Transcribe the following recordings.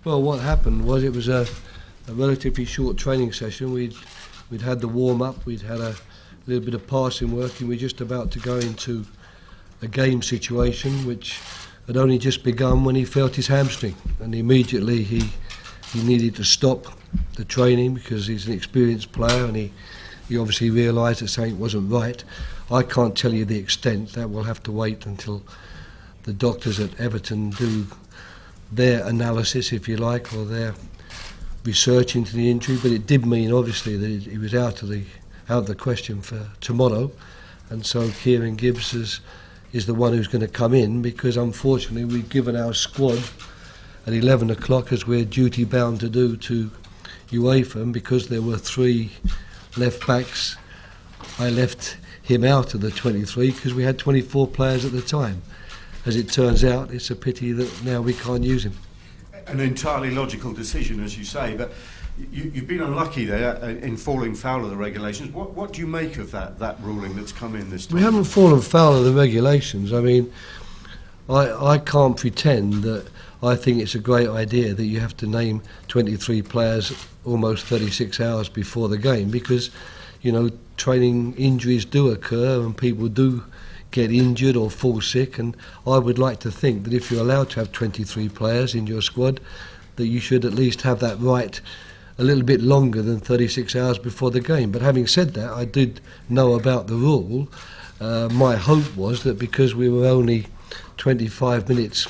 Well, what happened was it was a relatively short training session. We'd had the warm-up, we'd had a little bit of passing work, and we're just about to go into a game situation which had only just begun when he felt his hamstring, and immediately he needed to stop the training because he's an experienced player, and he obviously realised that something wasn't right. I can't tell you the extent. That will have to wait until the doctors at Everton do their analysis, if you like, or their research into the injury. But it did mean, obviously, that he was out of the question for tomorrow, and so Kieran Gibbs is the one who's going to come in, because unfortunately we've given our squad at 11 o'clock, as we're duty bound to do, to UEFA, and because there were 3 left backs, I left him out of the 23 because we had 24 players at the time. As it turns out, it's a pity that now we can't use him. An entirely logical decision, as you say, but you've been unlucky there in falling foul of the regulations. What do you make of that ruling that's come in this time? We haven't fallen foul of the regulations. I mean, I can't pretend that I think it's a great idea that you have to name 23 players almost 36 hours before the game, because, you know, training injuries do occur and people do get injured or fall sick, and I would like to think that if you're allowed to have 23 players in your squad, that you should at least have that right a little bit longer than 36 hours before the game. But having said that, I did know about the rule. My hope was that because we were only 25 minutes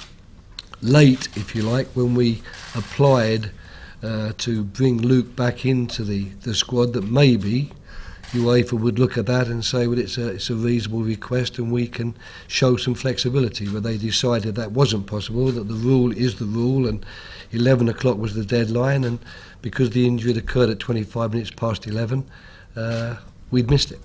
late, if you like, when we applied to bring Luke back into the squad, that maybe UEFA would look at that and say, well, it's a reasonable request and we can show some flexibility. But they decided that wasn't possible, that the rule is the rule, and 11 o'clock was the deadline, and because the injury had occurred at 25 minutes past 11, we'd missed it.